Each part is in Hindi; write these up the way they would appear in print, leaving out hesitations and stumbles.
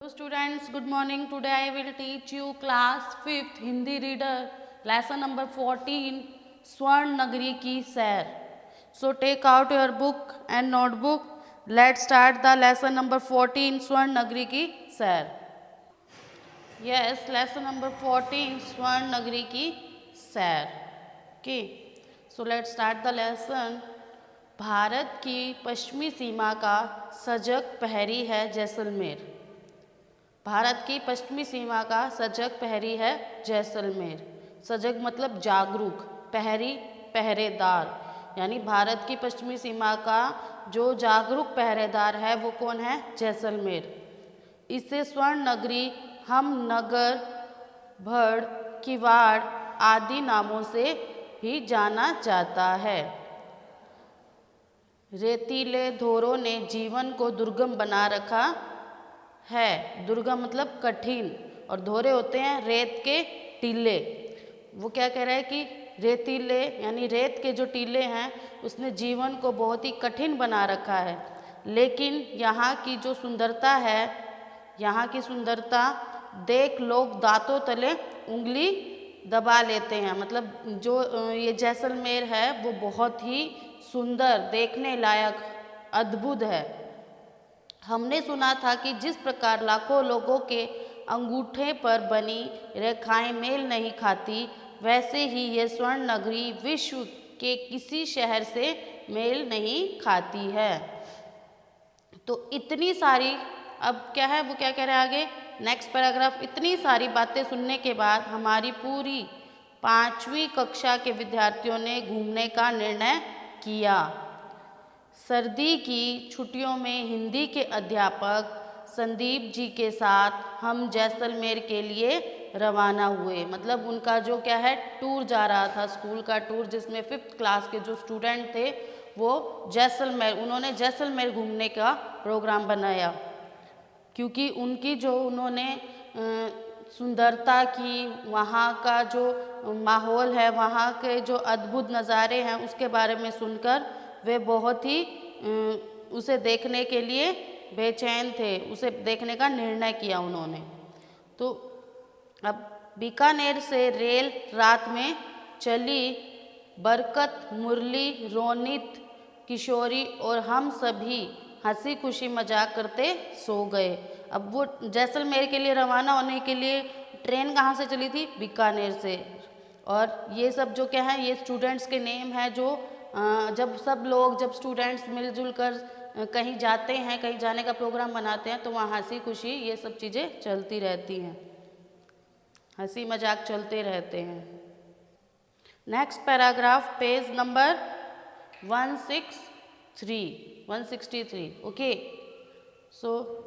Hello students, good morning. Today I will teach you class 5th Hindi reader lesson number 14 स्वर्ण नगरी की सैर. So take out your book and notebook. Let's start the lesson number 14 स्वर्ण नगरी की सैर. Yes, lesson number 14 स्वर्ण नगरी की सैर. Okay, so let's start the lesson. Bharat की पश्चिमी सीमा का सजग प्रहरी है जैसलमेर. भारत की पश्चिमी सीमा का सजग प्रहरी है जैसलमेर. सजग मतलब जागरूक, प्रहरी पहरेदार, यानी भारत की पश्चिमी सीमा का जो जागरूक पहरेदार है वो कौन है? जैसलमेर. इसे स्वर्ण नगरी, हम नगर, भड़, किवाड़ आदि नामों से भी जाना जाता है. रेतीले धोरों ने जीवन को दुर्गम बना रखा है. दुर्गम मतलब कठिन, और धोरे होते हैं रेत के टीले. वो क्या कह रहा है कि रेतीले यानी रेत के जो टीले हैं उसने जीवन को बहुत ही कठिन बना रखा है. लेकिन यहाँ की जो सुंदरता है, यहाँ की सुंदरता देख लोग दांतों तले उंगली दबा लेते हैं. मतलब जो ये जैसलमेर है वो बहुत ही सुंदर, देखने लायक, अद्भुत है. हमने सुना था कि जिस प्रकार लाखों लोगों के अंगूठे पर बनी रेखाएं मेल नहीं खाती, वैसे ही ये स्वर्ण नगरी विश्व के किसी शहर से मेल नहीं खाती है. तो इतनी सारी, अब क्या है वो क्या कह रहे हैं आगे नेक्स्ट पैराग्राफ. इतनी सारी बातें सुनने के बाद हमारी पूरी 5वीं कक्षा के विद्यार्थियों ने घूमने का निर्णय किया. सर्दी की छुट्टियों में हिंदी के अध्यापक संदीप जी के साथ हम जैसलमेर के लिए रवाना हुए. मतलब उनका जो क्या है टूर जा रहा था, स्कूल का टूर, जिसमें 5th क्लास के जो स्टूडेंट थे वो जैसलमेर, उन्होंने जैसलमेर घूमने का प्रोग्राम बनाया. क्योंकि उनकी जो उन्होंने सुंदरता की, वहाँ का जो माहौल है, वहाँ के जो अद्भुत नज़ारे हैं उसके बारे में सुनकर वे बहुत ही उसे देखने के लिए बेचैन थे. उसे देखने का निर्णय किया उन्होंने. तो अब बीकानेर से रेल रात में चली. बरकत, मुरली, रोनित, किशोरी और हम सभी हंसी खुशी मजाक करते सो गए. अब वो जैसलमेर के लिए रवाना होने के लिए ट्रेन कहाँ से चली थी? बीकानेर से. और ये सब जो क्या है, ये स्टूडेंट्स के नेम है जो जब सब लोग, जब स्टूडेंट्स मिलजुल कर कहीं जाते हैं, कहीं जाने का प्रोग्राम बनाते हैं तो वहाँ हंसी खुशी ये सब चीज़ें चलती रहती हैं, हंसी मजाक चलते रहते हैं. Next paragraph page number 163. Okay. So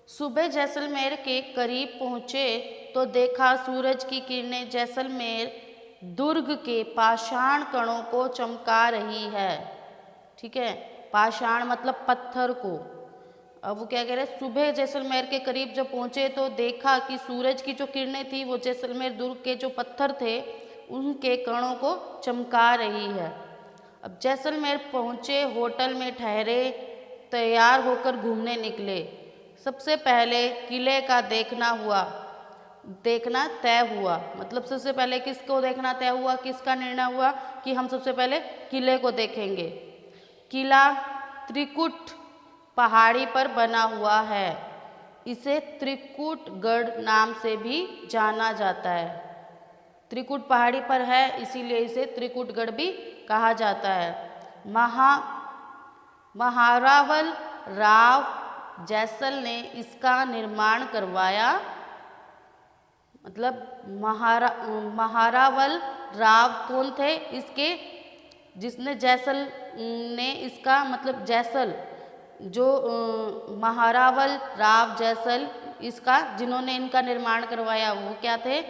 सुबह जैसलमेर के करीब पहुँचे तो देखा सूरज की किरणें जैसलमेर दुर्ग के पाषाण कणों को चमका रही है. ठीक है, पाषाण मतलब पत्थर को. अब वो क्या कह रहे हैं, सुबह जैसलमेर के करीब जब पहुँचे तो देखा कि सूरज की जो किरणें थी वो जैसलमेर दुर्ग के जो पत्थर थे उनके कणों को चमका रही है. अब जैसलमेर पहुँचे, होटल में ठहरे, तैयार होकर घूमने निकले. सबसे पहले किले का देखना तय हुआ. मतलब सबसे पहले किसको देखना तय हुआ, किसका निर्णय हुआ कि हम सबसे पहले किले को देखेंगे. किला त्रिकुट पहाड़ी पर बना हुआ है. इसे त्रिकुटगढ़ नाम से भी जाना जाता है. त्रिकुट पहाड़ी पर है इसीलिए इसे त्रिकुटगढ़ भी कहा जाता है. महारावल राव जैसल ने इसका निर्माण करवाया. मतलब महारावल राव कौन थे इसके, जिसने जैसल ने इसका मतलब जैसल जो महारावल राव जैसल इसका जिन्होंने इनका निर्माण करवाया वो क्या थे?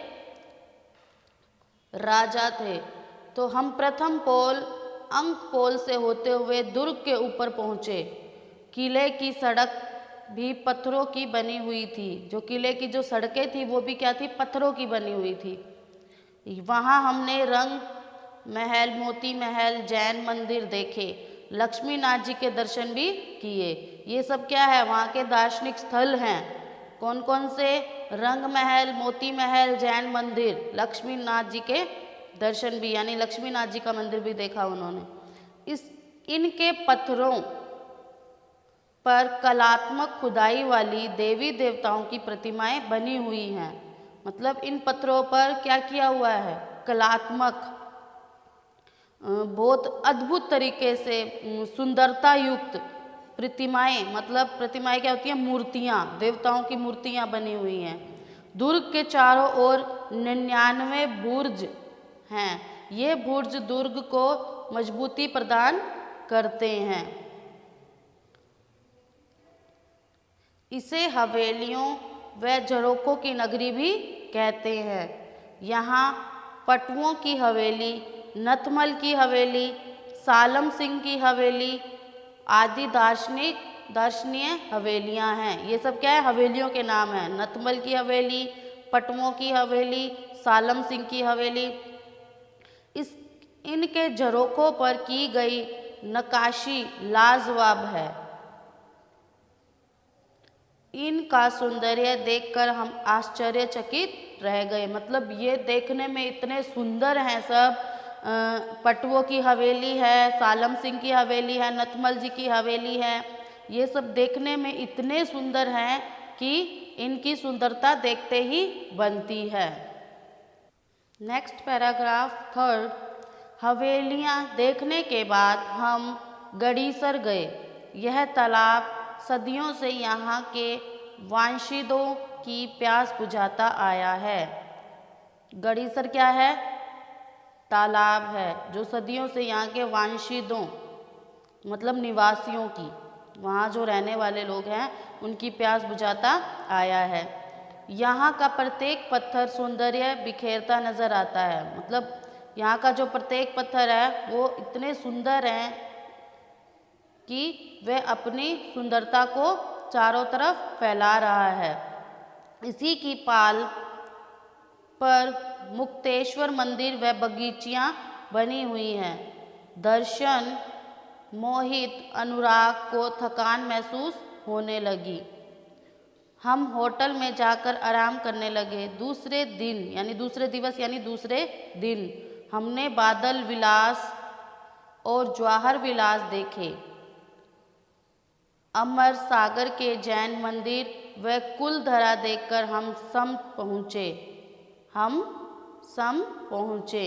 राजा थे. तो हम प्रथम पोल अंक पोल से होते हुए दुर्ग के ऊपर पहुँचे. किले की सड़क भी पत्थरों की बनी हुई थी. जो किले की जो सड़कें थी वो भी क्या थी? पत्थरों की बनी हुई थी. वहाँ हमने रंग महल, मोती महल, जैन मंदिर देखे. लक्ष्मीनाथ जी के दर्शन भी किए. ये सब क्या है? वहाँ के दार्शनिक स्थल हैं. कौन कौन से? रंग महल, मोती महल, जैन मंदिर, लक्ष्मी नाथ जी के दर्शन भी, यानी लक्ष्मी नाथ जी का मंदिर भी देखा उन्होंने। इनके पत्थरों पर कलात्मक खुदाई वाली देवी देवताओं की प्रतिमाएं बनी हुई हैं। मतलब इन पत्थरों पर क्या किया हुआ है? कलात्मक, बहुत अद्भुत तरीके से सुंदरता युक्त प्रतिमाएं, मतलब प्रतिमाएं क्या होती हैं? मूर्तियां, देवताओं की मूर्तियां बनी हुई हैं। दुर्ग के चारों ओर 99 बुर्ज हैं। ये बुर्ज दुर्ग को मजबूती प्रदान करते हैं। इसे हवेलियों व झरोखों की नगरी भी कहते हैं। यहाँ पटुओं की हवेली, नथमल की हवेली, सालम सिंह की हवेली आदि दर्शनीय हवेलियाँ हैं। ये सब क्या है? हवेलियों के नाम हैं। नथमल की हवेली, पटुओं की हवेली, सालम सिंह की हवेली। इनके झरोखों पर की गई नक्काशी लाजवाब है। इनका सौंदर्य देखकर हम आश्चर्यचकित रह गए। मतलब ये देखने में इतने सुंदर हैं सब। पटुओं की हवेली है, सालम सिंह की हवेली है, नथमल जी की हवेली है। ये सब देखने में इतने सुंदर हैं कि इनकी सुंदरता देखते ही बनती है। Next paragraph third. हवेलियाँ देखने के बाद हम गड़ीसर गए। यह तालाब सदियों से यहाँ के वांशिदों की प्यास बुझाता आया है। गड़ीसर क्या है? तालाब है जो सदियों से यहाँ के वांशिदों मतलब निवासियों की, वहाँ जो रहने वाले लोग हैं उनकी प्यास बुझाता आया है। यहाँ का प्रत्येक पत्थर सौंदर्य बिखेरता नजर आता है। मतलब यहाँ का जो प्रत्येक पत्थर है वो इतने सुंदर हैं कि वह अपनी सुंदरता को चारों तरफ फैला रहा है। इसी की पाल पर मुक्तेश्वर मंदिर व बगीचियाँ बनी हुई हैं। दर्शन मोहित अनुराग को थकान महसूस होने लगी। हम होटल में जाकर आराम करने लगे। दूसरे दिन हमने बादल विलास और जवाहर विलास देखे। अमर सागर के जैन मंदिर व कुलधरा देखकर हम सम पहुँचे।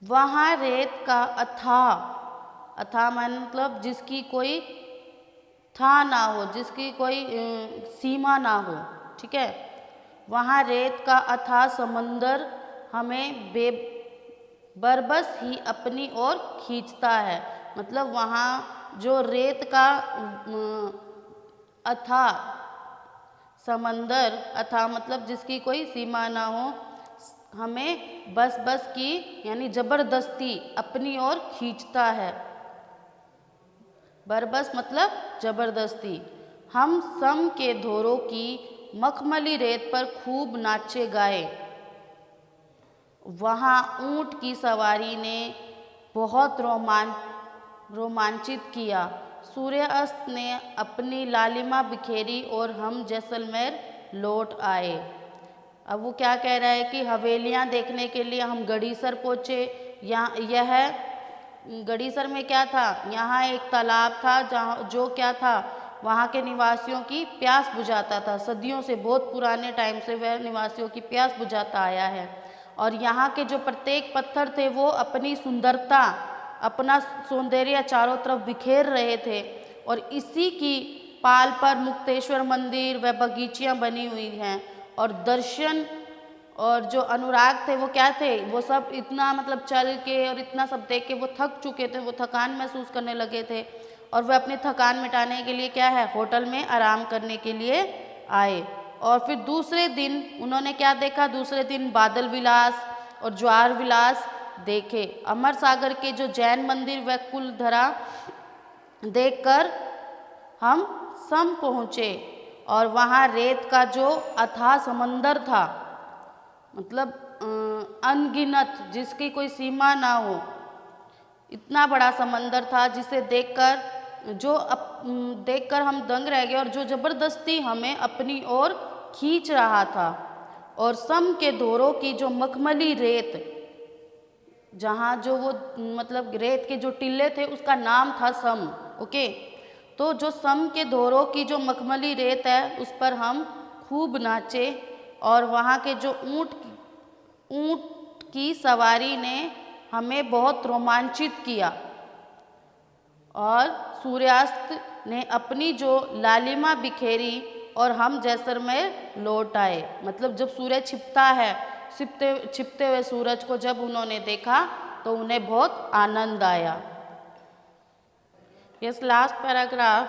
वहाँ रेत का अथाह मतलब जिसकी कोई था ना हो, जिसकी कोई सीमा ना हो, ठीक है। वहाँ रेत का अथाह समंदर हमें बरबस ही अपनी ओर खींचता है। मतलब वहाँ जो रेत का अथाह समंदर, अथाह मतलब जिसकी कोई सीमा ना हो, हमें बस की यानी जबरदस्ती अपनी ओर खींचता है। बरबस मतलब जबरदस्ती। हम सम के धोरों की मखमली रेत पर खूब नाचे गाए। वहाँ ऊंट की सवारी ने बहुत रोमांचित किया। सूर्यास्त ने अपनी लालिमा बिखेरी और हम जैसलमेर लौट आए। अब वो क्या कह रहा है कि हवेलियाँ देखने के लिए हम गड़ीसर पहुँचे। गड़ीसर में क्या था? यहाँ एक तालाब था जो क्या था? वहाँ के निवासियों की प्यास बुझाता था। सदियों से, बहुत पुराने टाइम से वह निवासियों की प्यास बुझाता आया है। और यहाँ के जो प्रत्येक पत्थर थे वो अपनी सुंदरता, अपना सौंदर्य चारों तरफ बिखेर रहे थे। और इसी की पाल पर मुक्तेश्वर मंदिर व बगीचियाँ बनी हुई हैं। और दर्शन और जो अनुराग थे वो क्या थे? वो सब इतना मतलब चल के और इतना सब देख के वो थक चुके थे, वो थकान महसूस करने लगे थे। और वह अपनी थकान मिटाने के लिए क्या है? होटल में आराम करने के लिए आए। और फिर दूसरे दिन उन्होंने क्या देखा? दूसरे दिन बादल विलास और ज्वार विलास देखे। अमर सागर के जो जैन मंदिर व कुलधरा देखकर हम सम पहुँचे। और वहाँ रेत का जो अथाह समंदर था, मतलब अनगिनत, जिसकी कोई सीमा ना हो, इतना बड़ा समंदर था जिसे देखकर देखकर हम दंग रह गए और जो ज़बरदस्ती हमें अपनी ओर खींच रहा था। और सम के धोरों की जो मखमली रेत, जहाँ जो वो मतलब रेत के जो टिल्ले थे उसका नाम था सम। ओके, तो जो सम के धोरों की जो मखमली रेत है उस पर हम खूब नाचे और वहाँ के जो ऊँट की सवारी ने हमें बहुत रोमांचित किया और सूर्यास्त ने अपनी जो लालिमा बिखेरी और हम जैसलमेर लौट आए। मतलब जब सूर्य छिपता है, छिपते हुए सूरज को जब उन्होंने देखा तो उन्हें बहुत आनंद आया। Yes, last paragraph.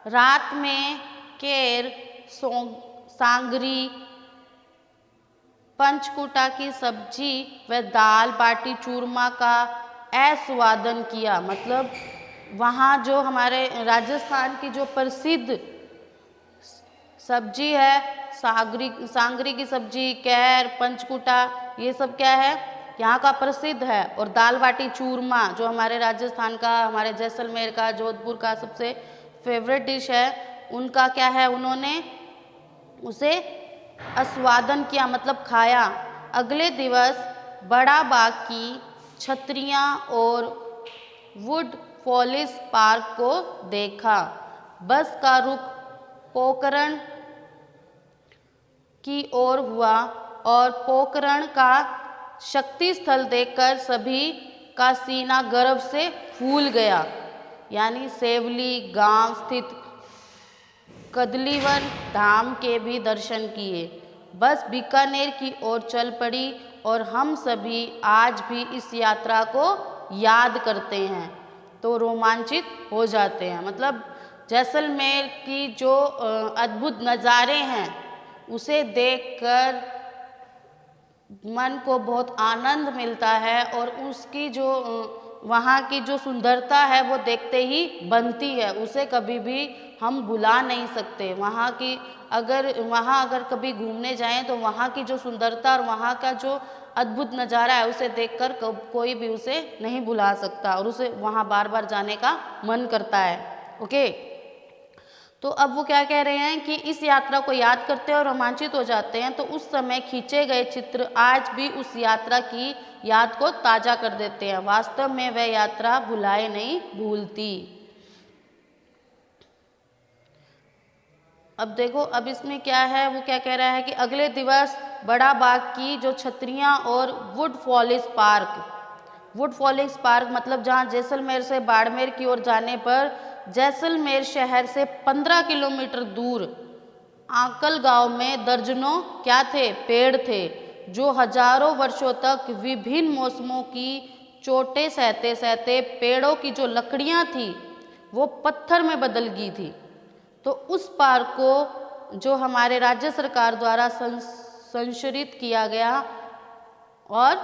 रात में केर सांगरी, पंचकुटा की सब्जी व दाल बाटी चूरमा का आस्वादन किया। मतलब वहाँ जो हमारे राजस्थान की जो प्रसिद्ध सब्जी है, सांगरी की सब्जी, कैर, पंचकुटा, ये सब क्या है, यहाँ का प्रसिद्ध है। और दाल बाटी चूरमा जो हमारे राजस्थान का, हमारे जैसलमेर का, जोधपुर का सबसे फेवरेट डिश है, उनका क्या है, उन्होंने उसे आस्वादन किया, मतलब खाया। अगले दिवस बड़ा बाग की छतरियाँ और वुड फॉलिस पार्क को देखा। बस का रुख पोखरण की ओर हुआ और पोखरण का शक्ति स्थल देखकर सभी का सीना गर्व से फूल गया। यानी सेवली गांव स्थित कदलीवन धाम के भी दर्शन किए। बस बीकानेर की ओर चल पड़ी और हम सभी आज भी इस यात्रा को याद करते हैं तो रोमांचित हो जाते हैं। मतलब जैसलमेर की जो अद्भुत नज़ारे हैं उसे देखकर मन को बहुत आनंद मिलता है और उसकी जो वहाँ की जो सुंदरता है वो देखते ही बनती है, उसे कभी भी हम भुला नहीं सकते। वहाँ अगर कभी घूमने जाएं तो वहाँ की जो सुंदरता और वहाँ का जो अद्भुत नज़ारा है उसे देखकर कोई भी उसे नहीं भुला सकता और उसे वहाँ बार बार जाने का मन करता है। ओके, तो अब वो क्या कह रहे हैं कि इस यात्रा को याद करते हैं और रोमांचित हो जाते हैं तो उस समय खींचे गए चित्र आज भी उस यात्रा की याद को ताज़ा कर देते हैं। वास्तव में वह यात्रा भुलाए नहीं भूलती। अब देखो, अब इसमें क्या है, वो क्या कह रहा है कि अगले दिवस बड़ा बाग की जो छतरियाँ और वुड फॉलिस पार्क मतलब जहाँ जैसलमेर से बाड़मेर की ओर जाने पर जैसलमेर शहर से 15 किलोमीटर दूर आकल गांव में दर्जनों क्या थे, पेड़ थे जो हजारों वर्षों तक विभिन्न मौसमों की चोटें सहते सहते पेड़ों की जो लकड़ियां थी वो पत्थर में बदल गई थी। तो उस पार्क को जो हमारे राज्य सरकार द्वारा संरक्षित किया गया और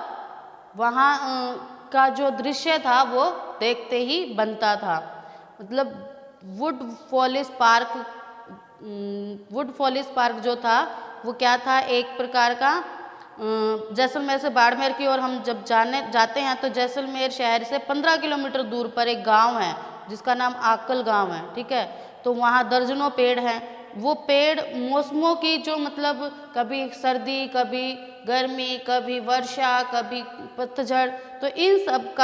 वहाँ का जो दृश्य था वो देखते ही बनता था। मतलब वुड फॉलिस पार्क जो था वो क्या था, एक प्रकार का जैसलमेर से बाड़मेर की ओर हम जब जाते हैं तो जैसलमेर शहर से 15 किलोमीटर दूर पर एक गांव है जिसका नाम आकल गांव है। ठीक है, तो वहाँ दर्जनों पेड़ हैं। वो पेड़ मौसमों की जो मतलब कभी सर्दी, कभी गर्मी, कभी वर्षा, कभी पतझड़, तो इन सब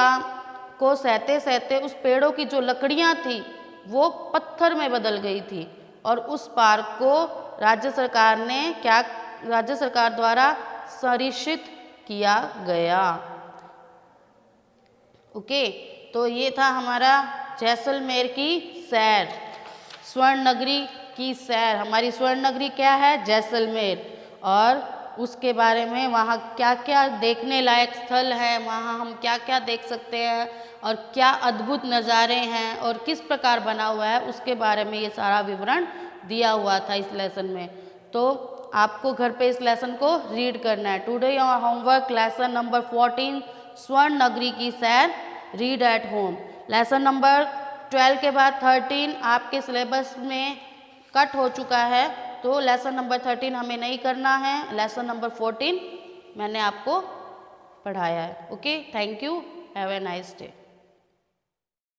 को सहते सहते उस पेड़ों की जो लकड़ियाँ थी वो पत्थर में बदल गई थी और उस पार्क को राज्य सरकार द्वारा संरक्षित किया गया। ओके, तो ये था हमारा जैसलमेर की सैर, स्वर्ण नगरी की सैर। हमारी स्वर्ण नगरी क्या है, जैसलमेर, और उसके बारे में वहाँ क्या क्या देखने लायक स्थल है, वहाँ हम क्या क्या देख सकते हैं और क्या अद्भुत नज़ारे हैं और किस प्रकार बना हुआ है, उसके बारे में ये सारा विवरण दिया हुआ था इस लेसन में। तो आपको घर पे इस लेसन को रीड करना है। Today your homework lesson number 14 स्वर्ण नगरी की सैर, read at home. Lesson number 12 के बाद 13 आपके सिलेबस में कट हो चुका है, तो लेसन नंबर 13 हमें नहीं करना है। लेसन नंबर 14 मैंने आपको पढ़ाया है। Okay, thank you, have a nice day.